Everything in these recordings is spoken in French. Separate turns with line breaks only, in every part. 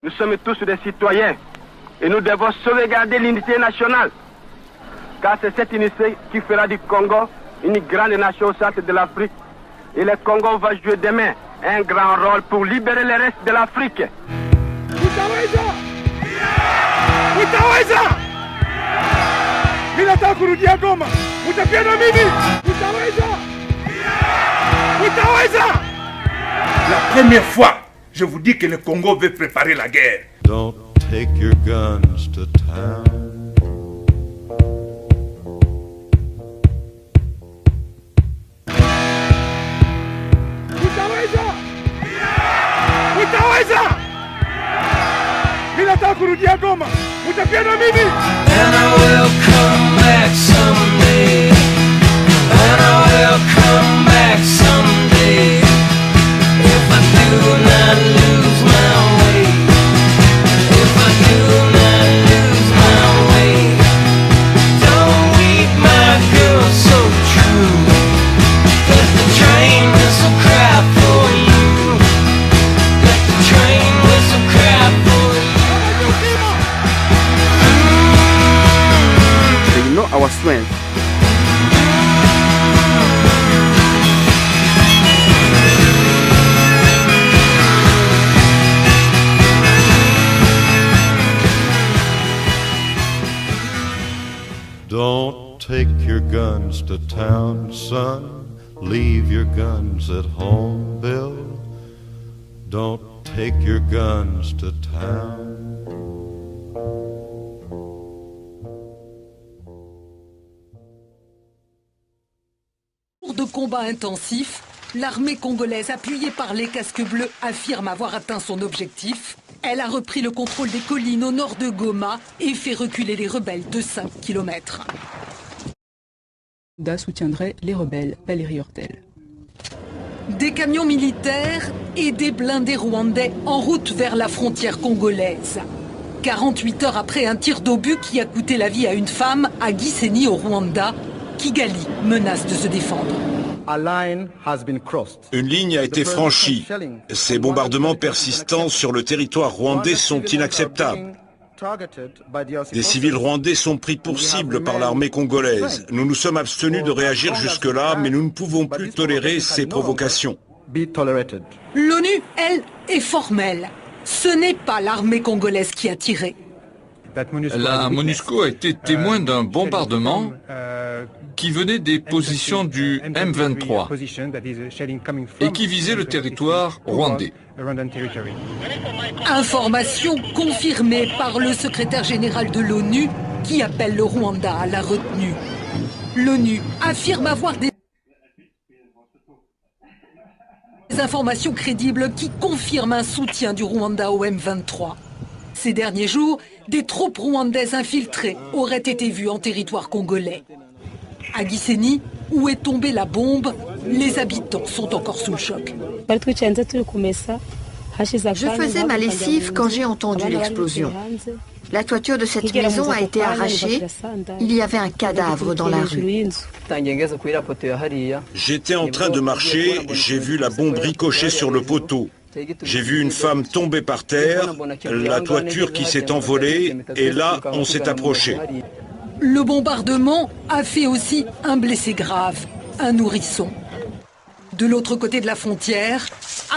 Nous sommes tous des citoyens et nous devons sauvegarder l'unité nationale. Car c'est cette unité qui fera du Congo une grande nation au centre de l'Afrique. Et le Congo va jouer demain un grand rôle pour libérer le reste de l'Afrique.
Utaweza! Utaweza! Mimi nataka kurudia Goma. Utapia na mimi. Utaweza! Utaweza! La première fois, je vous dis que le Congo veut préparer la guerre.
Don't take your guns to town.
Utaweza! Utaweza! Mimi nataka kurudia Goma. Utapia na mimi.
And I will come back someday. And I will come back someday. If I do not lose my way. If I do not lose my way. Don't leave my girl so true. Let the train whistle cry for you. Let the train whistle cry for you.
They know our strength.
Don't take your guns to town, son. Leave your guns at home, Bill. Don't take your guns to town.
De combat intensif, l'armée congolaise, appuyée par les casques bleus, affirme avoir atteint son objectif. Elle a repris le contrôle des collines au nord de Goma et fait reculer les rebelles de 5 km.
Da soutiendrait les rebelles, Valérie Hortel.
Des camions militaires et des blindés rwandais en route vers la frontière congolaise. 48 heures après un tir d'obus qui a coûté la vie à une femme à Gisenyi au Rwanda, Kigali menace de se défendre.
Une ligne a été franchie. Ces bombardements persistants sur le territoire rwandais sont inacceptables. Des civils rwandais sont pris pour cible par l'armée congolaise. Nous nous sommes abstenus de réagir jusque-là, mais nous ne pouvons plus tolérer ces provocations.
L'ONU, elle, est formelle. Ce n'est pas l'armée congolaise qui a tiré.
La MONUSCO a été témoin d'un bombardement qui venait des positions du M23 et qui visait le territoire rwandais.
Information confirmée par le secrétaire général de l'ONU qui appelle le Rwanda à la retenue. L'ONU affirme avoir des informations crédibles qui confirment un soutien du Rwanda au M23. Ces derniers jours, des troupes rwandaises infiltrées auraient été vues en territoire congolais. À Gisenyi, où est tombée la bombe, les habitants sont encore sous le choc.
Je faisais ma lessive quand j'ai entendu l'explosion. La toiture de cette maison a été arrachée. Il y avait un cadavre dans la rue.
J'étais en train de marcher, j'ai vu la bombe ricocher sur le poteau. J'ai vu une femme tomber par terre, la toiture qui s'est envolée, et là, on s'est approché.
Le bombardement a fait aussi un blessé grave, un nourrisson. De l'autre côté de la frontière,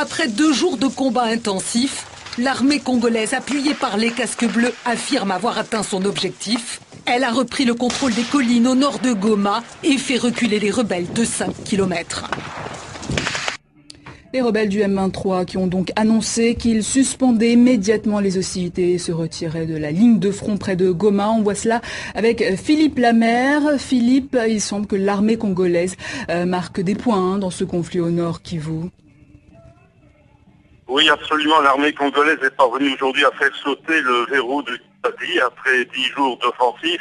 après 2 jours de combats intensifs, l'armée congolaise, appuyée par les casques bleus, affirme avoir atteint son objectif. Elle a repris le contrôle des collines au nord de Goma et fait reculer les rebelles de 5 km.
Les rebelles du M23 qui ont donc annoncé qu'ils suspendaient immédiatement les hostilités et se retiraient de la ligne de front près de Goma. On voit cela avec Philippe Lamère. Philippe, il semble que l'armée congolaise marque des points dans ce conflit au nord Kivu.
Oui, absolument. L'armée congolaise est parvenue aujourd'hui à faire sauter le verrou de Kibati après 10 jours d'offensive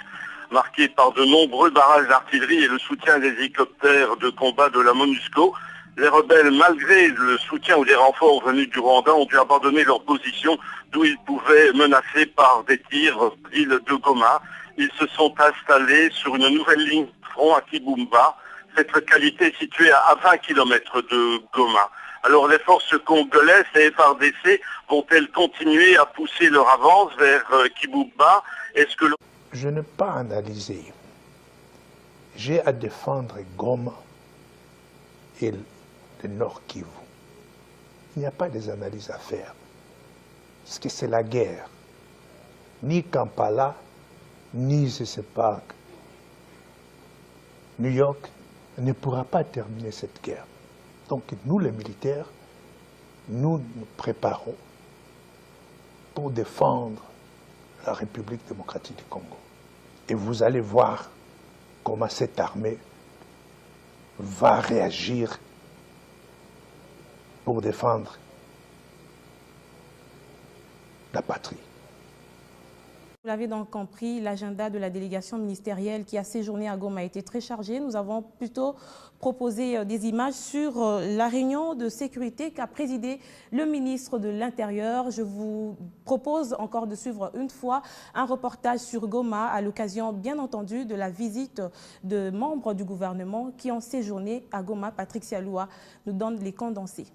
marqués par de nombreux barrages d'artillerie et le soutien des hélicoptères de combat de la MONUSCO. Les rebelles, malgré le soutien ou des renforts venus du Rwanda, ont dû abandonner leur position d'où ils pouvaient menacer par des tirs l'île de Goma. Ils se sont installés sur une nouvelle ligne de front à Kibumba, cette localité située à 20 km de Goma. Alors les forces congolaises et FARDC vont-elles continuer à pousser leur avance vers Kibouba? Est-ce que
Je n'ai pas analysé. J'ai à défendre Goma et le Nord Kivu. Il n'y a pas des analyses à faire. Parce que c'est la guerre. Ni Kampala, ni je ne sais pas, New York ne pourra pas terminer cette guerre. Donc nous, les militaires, nous nous préparons pour défendre la République démocratique du Congo. Et vous allez voir comment cette armée va réagir pour défendre la patrie.
Vous l'avez donc compris, l'agenda de la délégation ministérielle qui a séjourné à Goma a été très chargé. Nous avons plutôt proposé des images sur la réunion de sécurité qu'a présidé le ministre de l'Intérieur. Je vous propose encore de suivre une fois un reportage sur Goma à l'occasion, bien entendu, de la visite de membres du gouvernement qui ont séjourné à Goma. Patrick Sialoua nous donne les condensés.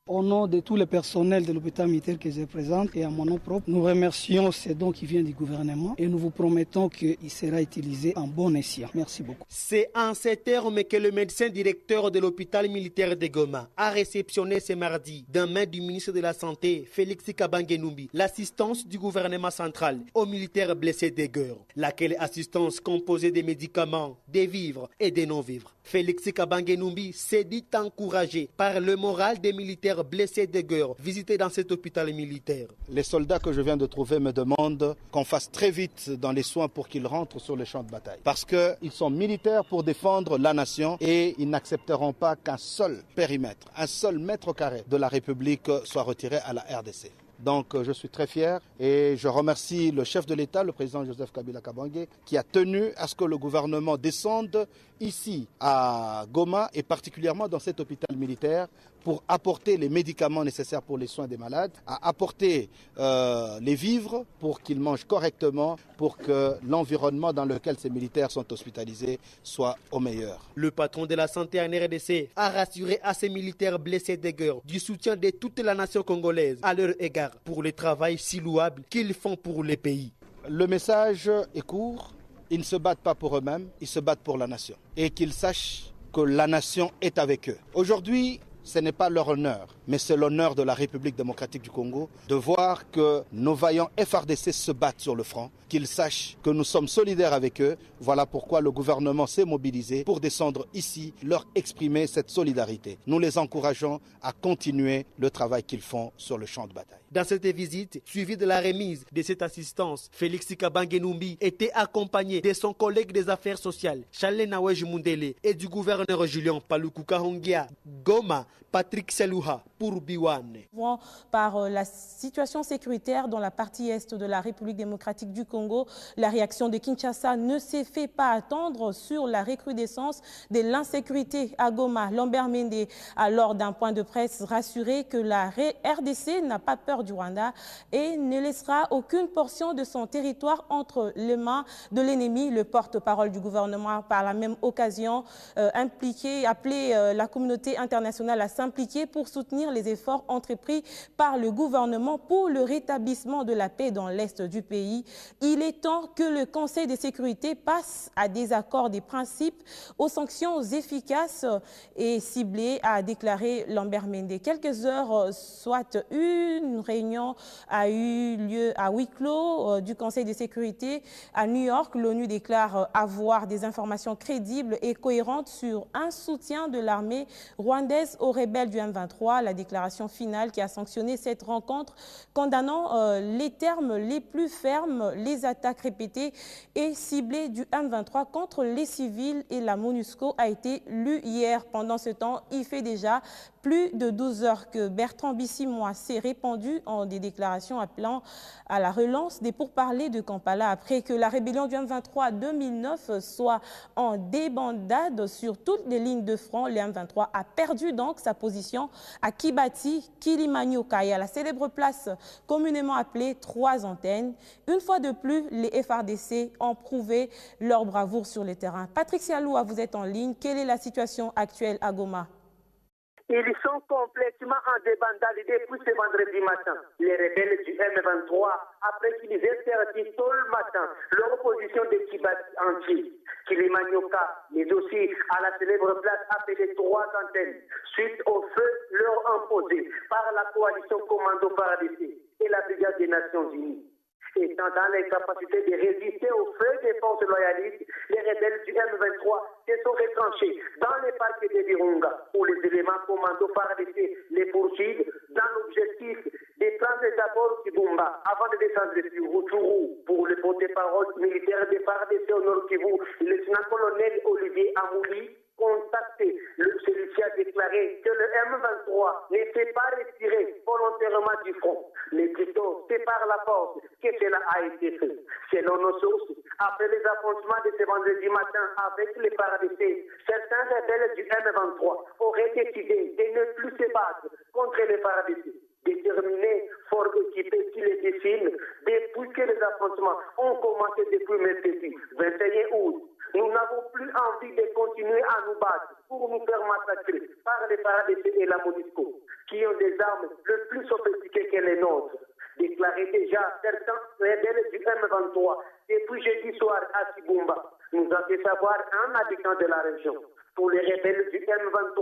Au nom de tous les personnels de l'hôpital militaire que je présente et à mon nom propre, nous remercions ces dons qui viennent du gouvernement et nous vous promettons qu'il sera utilisé en bon escient. Merci beaucoup.
C'est en ces termes que le médecin directeur de l'hôpital militaire de Goma a réceptionné ce mardi, d'un main du ministre de la Santé, Félix Kabange-Numbi, l'assistance du gouvernement central aux militaires blessés de guerre, laquelle assistance composée des médicaments, des vivres et des non-vivres. Félix Kabange-Numbi s'est dit encouragé par le moral des militaires blessés de guerre visités dans cet hôpital militaire.
Les soldats que je viens de trouver me demandent qu'on fasse très vite dans les soins pour qu'ils rentrent sur le champ de bataille. Parce qu'ils sont militaires pour défendre la nation et ils n'accepteront pas qu'un seul périmètre, un seul mètre carré de la République soit retiré à la RDC. Donc je suis très fier et je remercie le chef de l'État, le président Joseph Kabila Kabange, qui a tenu à ce que le gouvernement descende ici à Goma et particulièrement dans cet hôpital militaire pour apporter les médicaments nécessaires pour les soins des malades, à apporter les vivres pour qu'ils mangent correctement, pour que l'environnement dans lequel ces militaires sont hospitalisés soit au meilleur.
Le patron de la santé en RDC a rassuré à ces militaires blessés de guerre du soutien de toute la nation congolaise à leur égard pour le travail si louable qu'ils font pour le pays.
Le message est court, ils ne se battent pas pour eux-mêmes, ils se battent pour la nation. Et qu'ils sachent que la nation est avec eux. Aujourd'hui, ce n'est pas leur honneur, mais c'est l'honneur de la République démocratique du Congo de voir que nos vaillants FARDC se battent sur le front, qu'ils sachent que nous sommes solidaires avec eux. Voilà pourquoi le gouvernement s'est mobilisé pour descendre ici, leur exprimer cette solidarité. Nous les encourageons à continuer le travail qu'ils font sur le champ de bataille.
Dans cette visite, suivie de la remise de cette assistance, Félix Kabange-Numbi était accompagné de son collègue des affaires sociales, Charles Nawej Mundele, et du gouverneur Julien Paluku Kahongia. Goma, Patrick Sialoua pour Biwane.
Par la situation sécuritaire dans la partie est de la République démocratique du Congo, la réaction de Kinshasa ne s'est fait pas attendre sur la recrudescence de l'insécurité à Goma. Lambert Mende a lors d'un point de presse rassuré que la RDC n'a pas peur du Rwanda et ne laissera aucune portion de son territoire entre les mains de l'ennemi. Le porte-parole du gouvernement par la même occasion appelé la communauté internationale à s'impliquer pour soutenir les efforts entrepris par le gouvernement pour le rétablissement de la paix dans l'est du pays. Il est temps que le Conseil de sécurité passe à des accords des principes aux sanctions efficaces et ciblées, a déclaré Lambert Mende. Quelques heures, soit une réunion a eu lieu à huis clos du Conseil de sécurité à New York. L'ONU déclare avoir des informations crédibles et cohérentes sur un soutien de l'armée rwandaise aux rebelles du M23. La déclaration finale qui a sanctionné cette rencontre, condamnant les termes les plus fermes, les attaques répétées et ciblées du M23 contre les civils et la MONUSCO a été lue hier. Pendant ce temps, il fait déjà plus de 12 heures que Bertrand Bisimwa s'est répandu en des déclarations appelant à la relance des pourparlers de Kampala après que la rébellion du M23 2009 soit en débandade sur toutes les lignes de front. Le M23 a perdu donc sa position à Kibati, Kilimanyoka, à la célèbre place communément appelée 3 antennes. Une fois de plus, les FARDC ont prouvé leur bravoure sur le terrain. Patrick Sialoua, vous êtes en ligne. Quelle est la situation actuelle à Goma?
Ils sont complètement en débandade depuis ce vendredi matin. Les rebelles du M23, après qu'ils aient perdu tôt le matin leur opposition de Kibati entier, Kilimanioka, mais aussi à la célèbre place appelée 3 antennes, suite au feu leur imposé par la coalition commando FARDC et la Brigade des Nations Unies. Étant dans l'incapacité de résister au feu des forces loyalistes, les rebelles du M23 se sont retranchés dans les parcs de Virunga, où les éléments commando FARDC les poursuivent dans l'objectif de prendre d'abord Kibumba avant de descendre sur Rutshuru. Pour le porte-parole militaire de FARDC au Nord Kivu, le lieutenant-colonel Olivier Amouli, contacté, celui-ci a déclaré que le M23 ne s'est pas retiré volontairement du front, mais plutôt c'est par la force que cela a été fait. Selon nos sources, après les affrontements de ce vendredi matin avec les FARDC, certains rebelles du M23 auraient décidé de ne plus se battre contre les FARDC. Déterminés, fort équipés qui les dessinent, depuis que les affrontements ont commencé depuis mercredi 21 août. Nous n'avons plus envie de continuer à nous battre pour nous faire massacrer par les FARDC et la MONUSCO, qui ont des armes le plus sophistiquées que les nôtres. Déclaré déjà certains rebelles du M23 depuis jeudi soir à Kibumba. Nous avons fait savoir un habitant de la région. Pour les rebelles du M23,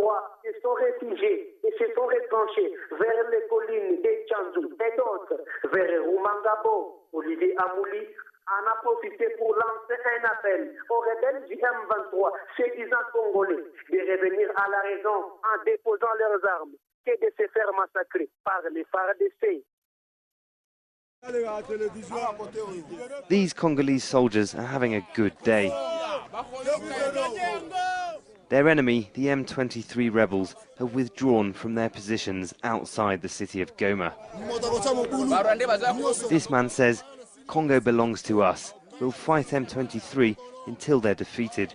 ils sont réfugiés et se sont retranchés vers les collines de Tchanzu et d'autres, vers Rumangabo. Olivier Amouli en a profité pour lancer un appel aux rebelles du M23, se disant congolais, de revenir à la raison en déposant leurs armes que de se faire massacrer par les FARDC.
These Congolese soldiers are having a good day. Their enemy, the M23 rebels, have withdrawn from their positions outside the city of Goma. This man says, Congo belongs to us. We'll fight M23 until they're defeated.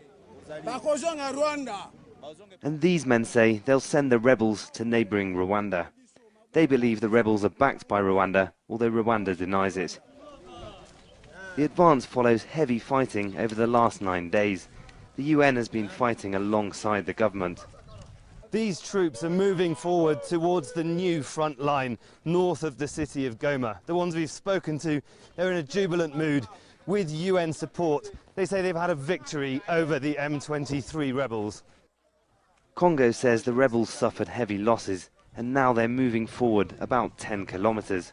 And these men say they'll send the rebels to neighbouring Rwanda. They believe the rebels are backed by Rwanda, although Rwanda denies it. The advance follows heavy fighting over the last 9 days. The UN has been fighting alongside the government. These troops are moving forward towards the new front line north of the city of Goma. The ones we've spoken to, they're in a jubilant mood with UN support. They say they've had a victory over the M23 rebels. Congo says the rebels suffered heavy losses and now they're moving forward about 10 kilometers.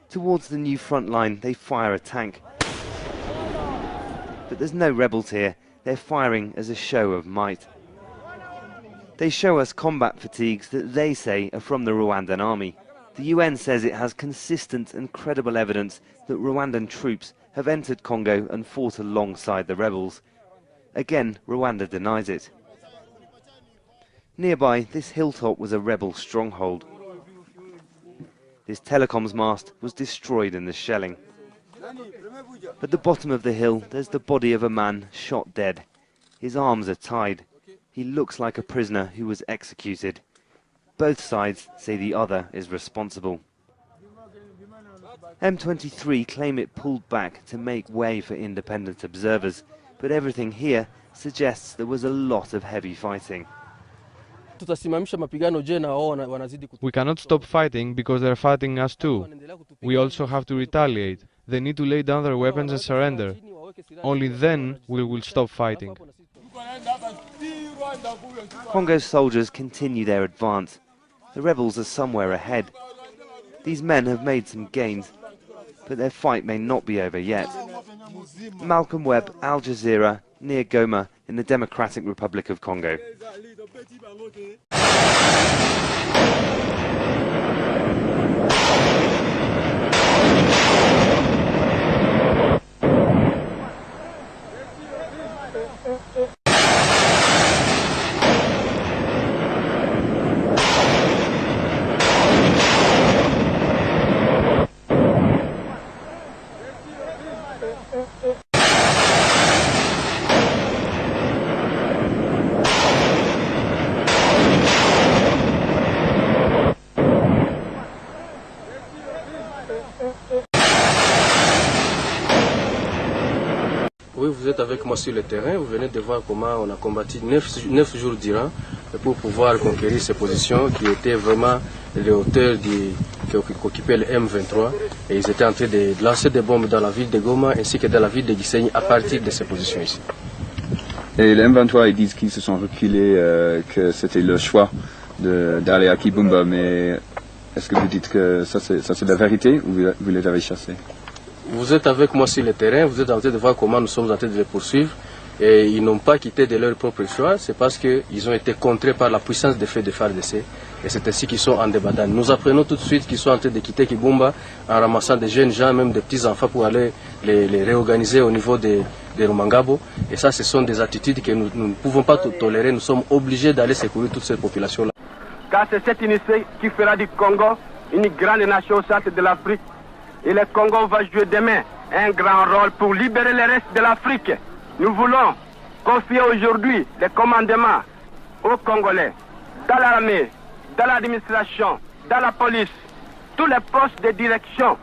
Towards the new front line, they fire a tank. But there's no rebels here. They're firing as a show of might. They show us combat fatigues that they say are from the Rwandan army. The UN says it has consistent and credible evidence that Rwandan troops have entered Congo and fought alongside the rebels. Again, Rwanda denies it. Nearby, this hilltop was a rebel stronghold. This telecoms mast was destroyed in the shelling. At the bottom of the hill, there's the body of a man shot dead. His arms are tied. He looks like a prisoner who was executed. Both sides say the other is responsible. M23 claim it pulled back to make way for independent observers, but everything here suggests there was a lot of heavy fighting.
We cannot stop fighting because they're fighting us too. We also have to retaliate. They need to lay down their weapons and surrender. Only then we will stop fighting.
Congo's soldiers continue their advance. The rebels are somewhere ahead. These men have made some gains, but their fight may not be over yet. Malcolm Webb, Al Jazeera, near Goma in the Democratic Republic of Congo.
vous êtes avec moi sur le terrain, vous venez de voir comment on a combattu 9 jours durant pour pouvoir conquérir ces positions qui étaient vraiment les hauteurs qu'occupait le M23 et ils étaient en train de lancer des bombes dans la ville de Goma ainsi que dans la ville de Gisenyi à partir de ces positions ici.
Et le M23 ils disent qu'ils se sont reculés, que c'était le choix d'aller à Kibumba, mais est-ce que vous dites que ça c'est la vérité ou vous les avez chassés?
Vous êtes avec moi sur le terrain, vous êtes en train de voir comment nous sommes en train de les poursuivre et ils n'ont pas quitté de leur propre choix, c'est parce qu'ils ont été contrés par la puissance des faits de FARDC et c'est ainsi qu'ils sont en débandade. Nous apprenons tout de suite qu'ils sont en train de quitter Kibumba en ramassant des jeunes gens, même des petits enfants pour aller les réorganiser au niveau de Rumangabo et ça ce sont des attitudes que nous ne pouvons pas tolérer, nous sommes obligés d'aller secourir toute cette population-là.
Car c'est cette initiative qui fera du Congo une grande nation au centre de l'Afrique. Et le Congo va jouer demain un grand rôle pour libérer le reste de l'Afrique. Nous voulons confier aujourd'hui le commandement aux Congolais, dans l'armée, dans l'administration, dans la police, tous les postes de direction.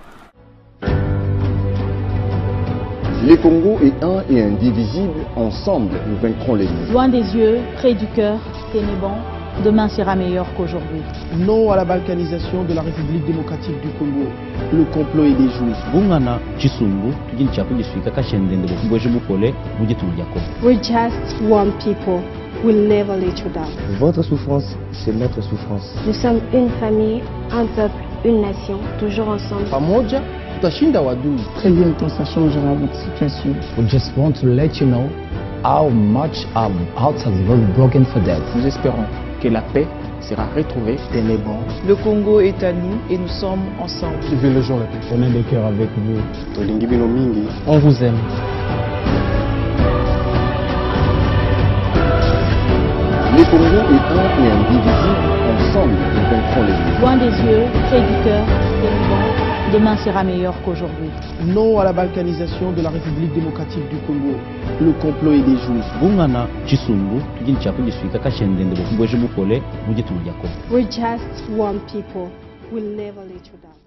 Le Congo est un et indivisible, ensemble nous vaincrons l'ennemi.
Loin des yeux, près du cœur, Ténéban, demain sera meilleur qu'aujourd'hui.
Non à la balkanisation de la République démocratique du Congo. Le complot est déjoué.
We're just one people. We'll never let you down.
Votre souffrance, c'est notre souffrance.
Nous sommes une famille, un peuple, une nation, toujours ensemble.
Pamoja, tutashinda wadui.
Très bientôt, ça changera votre situation.
We just want to let you know how much our hearts have been broken for that.
Nous espérons que la paix sera retrouvée dès les bords.
Le Congo est à nous et nous sommes ensemble.
Privilégions la paix.
On a des cœurs avec vous.
On vous aime.
Le Congo est un et indivisible, ensemble nous vaincrons l'ennemi.
Loin des yeux, près du cœur, Ténéban, demain sera meilleur qu'aujourd'hui.
Non à la balkanisation de la République démocratique du Congo. Le complot est déjoué.
We're just one people. We'll never let you down.